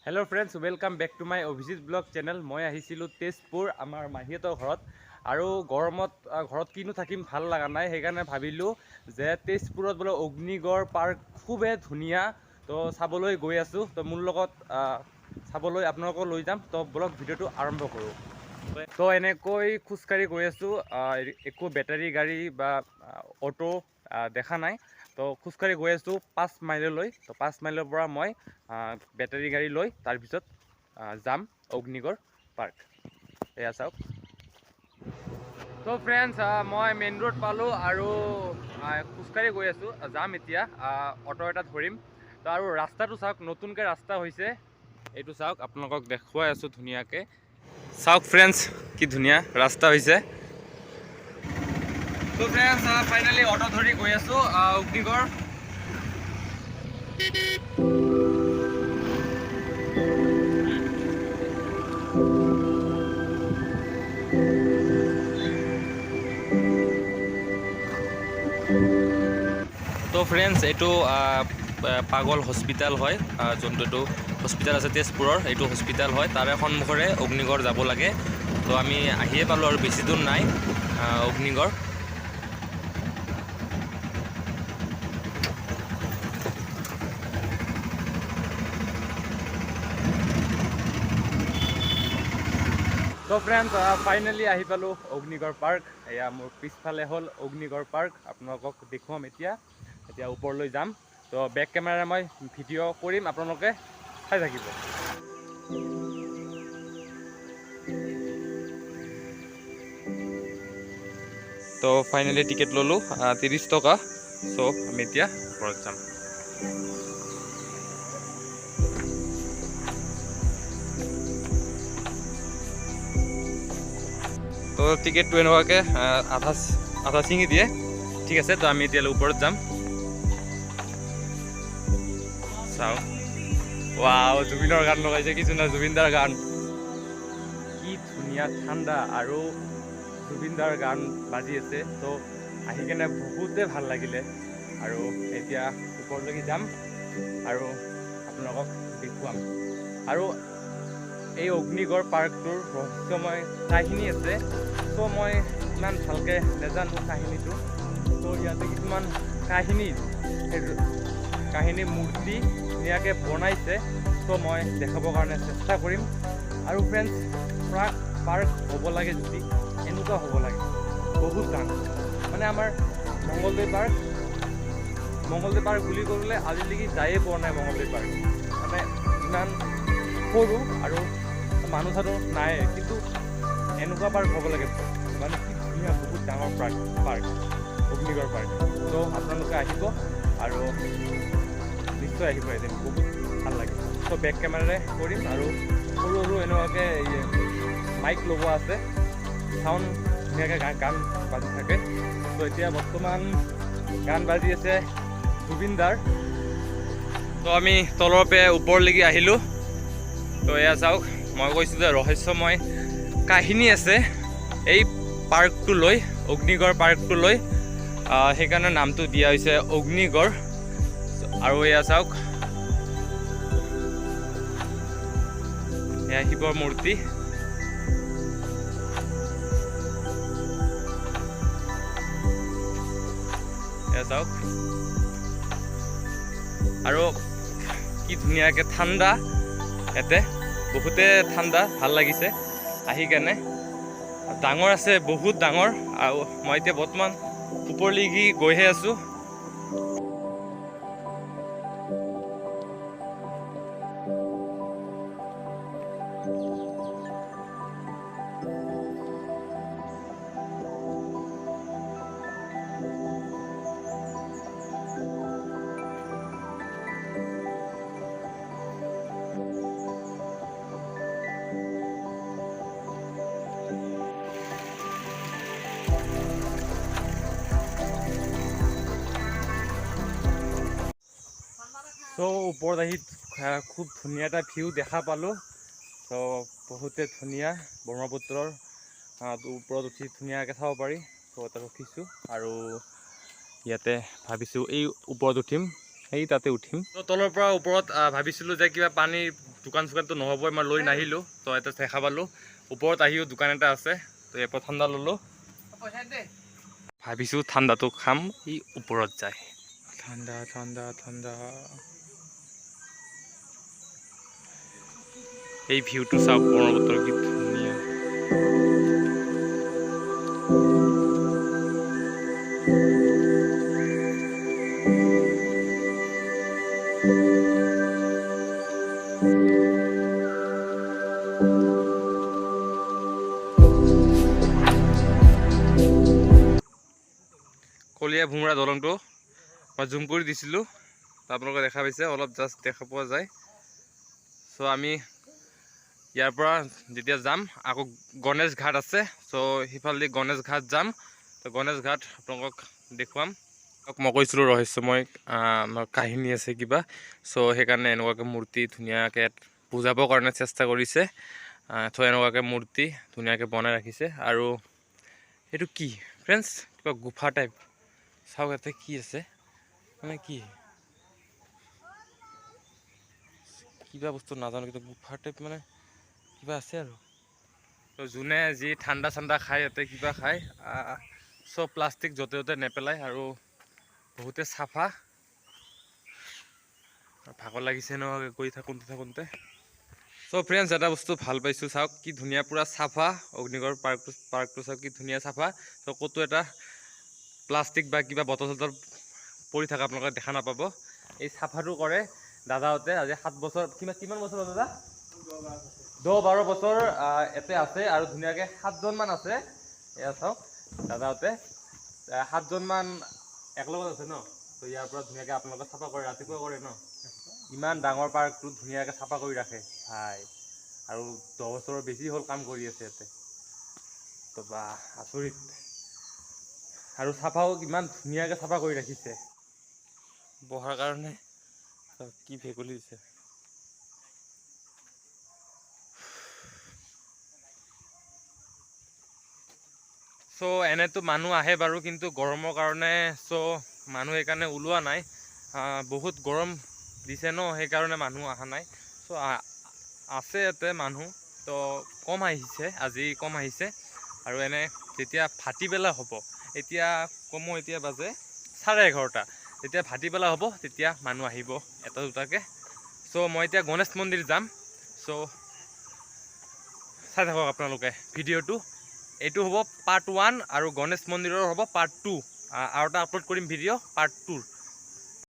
Hello friends, welcome back to my Obvious Blog channel. মই আহিছিলোঁ তেজপুৰ আমাৰ মাহীহঁতৰ ঘৰত আৰু গৰমত ঘৰত কিনো থাকিম ভাল লগা নাই সেইকাৰণে ভাবিলোঁ যে তেজপুৰত বোলে অগ্নিগড় পাৰ্ক খুবেই ধুনীয়া তো চাবলৈ গৈ আছোঁ তো মোৰ লগত চাবলৈ আপোনালোকক লৈ যাম তো ব্লগ ভিডিঅ'টো আৰম্ভ কৰোঁ তো এনেকৈ খোজকাঢ়ি গৈ আছোঁ একো বেটাৰী গাড়ী বা অটো দেখা নাই তো খোজকাঢ়ি গৈ আছোঁ 5 মাইললৈ তো 5 মাইলৰ পৰা মই বেটাৰী গাড়ী লৈ তাৰপিছত যাম অগ্নিগড় পাৰ্ক এয়া চাওক তো ফ্ৰেণ্ডছ মই মেইন ৰোড পালোঁ আৰু খোজকাঢ়ি গৈ আছোঁ যাম এতিয়া অটো এটা ধৰিম তো আৰু ৰাস্তাটো চাওক নতুনকৈ ৰাস্তা হৈছে এইটো চাওক আপোনালোকক দেখুৱাই আছোঁ ধুনীয়াকৈ চাওক ফ্ৰেণ্ডছ কি ধুনীয়া ৰাস্তা হৈছে তো ফ্ৰেণ্ডছ ফাইনেলি অটো ধৰি গৈ আছোঁ অগ্নিগড় তো ফ্ৰেণ্ডছ এইটো পাগল হস্পিটেল হয় যোনটো হস্পিটেল আছে তেজপুৰৰ এইটো হস্পিটেল হয় তাৰে সন্মুখৰে অগ্নিগড় যাব লাগে তো আমি আহিয়ে পালোঁ আৰু বেছি দূৰ নাই অগ্নিগড় তো ফ্ৰেণ্ডছ ফাইনেলি আহি পালোঁ অগ্নিগড় পাৰ্ক এয়া মোৰ পিছফালে হ'ল অগ্নিগড় পাৰ্ক আপোনালোকক দেখুৱাম এতিয়া ওপৰলৈ যাম তো বেক কেমেৰাৰে মই ভিডিঅ' কৰিম আপোনালোকে চাই থাকিব তো ফাইনেলি টিকেট ল'লোঁ 30 টকা চ' আমি এতিয়া ওপৰত যাম তো টিকেটটো এনেকুৱাকৈ আধা ছিঙি দিয়ে ঠিক আছে তো আমি এতিয়ালৈ ওপৰত যাম চাওঁ ৱাও জুবিনৰ গান লগাইছে কি ধুনীয়া জুবিনদাৰ গান কি ধুনীয়া ঠাণ্ডা আৰু জুবিনদাৰ গান বাজি আছে তো আহি কেনে বহুতেই ভাল লাগিলে আৰু এতিয়া ওপৰলৈকে যাম আৰু আপোনালোকক দেখুৱাম আৰু এই অগ্নিগড় পাৰ্কটোৰ ৰহস্যময় কাহিনী আছে তো মই ইমান ভালকৈ নাজানো কাহিনীটো তো ইয়াতে কিছুমান কাহিনী মূৰ্তি ধুনীয়াকৈ বনাইছে তো মই দেখাবৰ কাৰণে চেষ্টা কৰিম আৰু ফ্ৰেণ্ডছ পাৰ্ক হ'ব লাগে যদি এনেকুৱা হ'ব লাগে বহুত ডাঙৰ মানে আমাৰ মংগলদৈ পাৰ্ক বুলি ক'লে আজিলৈকে যায়ে পোৱা নাই মংগলদৈ পাৰ্ক মানে ইমান সৰু আৰু মানুহ চানুহ নাই কিন্তু এনেকুৱা পাৰ্ক হ'ব লাগে মানে কি ধুনীয়া বহুত ডাঙৰ পাৰ্ক অগ্নিগড় পাৰ্ক তো আপোনালোকে আহিব আৰু নিশ্চয় আহিব এদিন বহুত ভাল লাগে তো বেক কেমেৰাৰে কৰিম আৰু সৰু এনেকুৱাকৈ মাইক লগোৱা আছে চাউণ্ড ধুনীয়াকৈ গান বাজি থাকে তো এতিয়া বৰ্তমান গান বাজি আছে জুবিনদাৰ তো আমি তলৰ পৰা ওপৰলৈকে আহিলোঁ তো এয়া চাওক মই কৈছোঁ যে ৰহস্যময় কাহিনী আছে এই পাৰ্কটো লৈ অগ্নিগড় পাৰ্কটো লৈ সেইকাৰণে নামটো দিয়া হৈছে অগ্নিগড় আৰু এয়া চাওক এয়া শিৱৰ মূৰ্তি এয়া চাওক আৰু কি ধুনীয়াকৈ ঠাণ্ডা ইয়াতে বহুতে ঠাণ্ডা ভাল লাগিছে আহি কেনে ডাঙৰ আছে বহুত ডাঙৰ আৰু মই এতিয়া বৰ্তমান ওপৰলৈকে গৈহে আছোঁ তো ওপৰত আহি খুব ধুনীয়া এটা ভিউ দেখা পালোঁ তো বহুতে ধুনীয়া ব্ৰহ্মপুত্ৰৰ ওপৰত উঠি ধুনীয়াকৈ চাব পাৰি তো তাত উঠিছোঁ আৰু ইয়াতে ভাবিছোঁ এই ওপৰত উঠিম সেই তাতে উঠিম তো তলৰ পৰা ওপৰত ভাবিছিলোঁ যে কিবা পানীৰ দোকান চোকানটো নহ'বই, মই লৈ নাহিলোঁ। তো এটা দেখা পালোঁ ওপৰত আহিও দোকান এটা আছে। তো ইয়াৰ পৰা ঠাণ্ডা ল'লোঁ। ভাবিছোঁ ঠাণ্ডাটো খাম ই ওপৰত যায়। ঠাণ্ডা ঠাণ্ডা ঠাণ্ডা। এই ভিউটো চাওক, ব্ৰহ্মপুত্ৰৰ কি ধুনীয়া। কলীয়া ভোমোৰা দলংটো মই জুম কৰি দিছিলোঁ, আপোনালোকে দেখা পাইছে, অলপ জাষ্ট দেখা পোৱা যায়। চ' আমি ইয়াৰ পৰা যেতিয়া যাম আকৌ গণেশ ঘাট আছে, চ' সিফালেদি গণেশ ঘাট যাম। তো গণেশ ঘাট আপোনালোকক দেখুৱাম। মই কৈছিলোঁ ৰহস্যময় কাহিনী আছে কিবা, চ' সেইকাৰণে এনেকুৱাকৈ মূৰ্তি ধুনীয়াকৈ বুজাবৰ কাৰণে চেষ্টা কৰিছে। তো এনেকুৱাকৈ মূৰ্তি ধুনীয়াকৈ বনাই ৰাখিছে। আৰু এইটো কি ফ্ৰেণ্ডছ, কিবা গুফা টাইপ। চাওক ইয়াতে কি আছে, মানে কি কিবা বস্তু নাজানো, কিন্তু গুফা টাইপ মানে কিবা আছে আৰু। তো যোনে যি ঠাণ্ডা চাণ্ডা খায় ইয়াতে কিবা খায়, চব প্লাষ্টিক য'তে ত'তে নেপেলায় আৰু বহুতে চাফা। ভাগৰ লাগিছে ন গৈ থাকোঁতে। চ' ফ্ৰেণ্ডছ, এটা বস্তু ভাল পাইছোঁ, চাওক কি ধুনীয়া পূৰা চাফা। অগ্নিগড় পাৰ্কটো চাওক কি ধুনীয়া চাফা। তো ক'তো এটা প্লাষ্টিক বা কিবা বটল চটল পৰি থকা আপোনালোকে দেখা নাপাব। এই চাফাটো কৰে দাদাহঁতে। আজি 7 বছৰ, কিমান বছৰ হ'ল দাদা? 10-12 বছৰ ইয়াতে আছে আৰু ধুনীয়াকৈ 7জনমান আছে। এয়া চাওক দাদাহঁতে 7জনমান একেলগত আছে ন। তো ইয়াৰ পৰা ধুনীয়াকৈ আপোনালোকে চাফা কৰে, ৰাতিপুৱা কৰে ন। ইমান ডাঙৰ পাৰ্কটো ধুনীয়াকৈ চাফা কৰি ৰাখে ভাই। আৰু 10 বছৰৰ বেছি হ'ল কাম কৰি আছে ইয়াতে। তো বা আচৰিত। আৰু চাফাও ইমান ধুনীয়াকৈ চাফা কৰি ৰাখিছে। বহাৰ কাৰণে কি ভেকুলী দিছে। চ' এনেতো মানুহ আহে বাৰু, কিন্তু গৰমৰ কাৰণে চ' মানুহ সেইকাৰণে ওলোৱা নাই। বহুত গৰম দিছে ন, সেইকাৰণে মানুহ অহা নাই। চ' আছে ইয়াতে মানুহ, তো কম আহিছে, আজি কম আহিছে। আৰু এনে যেতিয়া ভাটিবেলা হ'ব, এতিয়া এতিয়া বাজে 11:30। যেতিয়া ভাটিবেলা হ'ব তেতিয়া মানুহ আহিব এটা দুটাকৈ। চ' মই এতিয়া গণেশ মন্দিৰ যাম। চ' চাই থাকক আপোনালোকে ভিডিঅ'টো। এইটো হ'ব পাৰ্ট 1 আৰু গণেশ মন্দিৰৰ হ'ব পাৰ্ট 2। আৰু এটা আপলোড কৰিম ভিডিঅ' পাৰ্ট 2।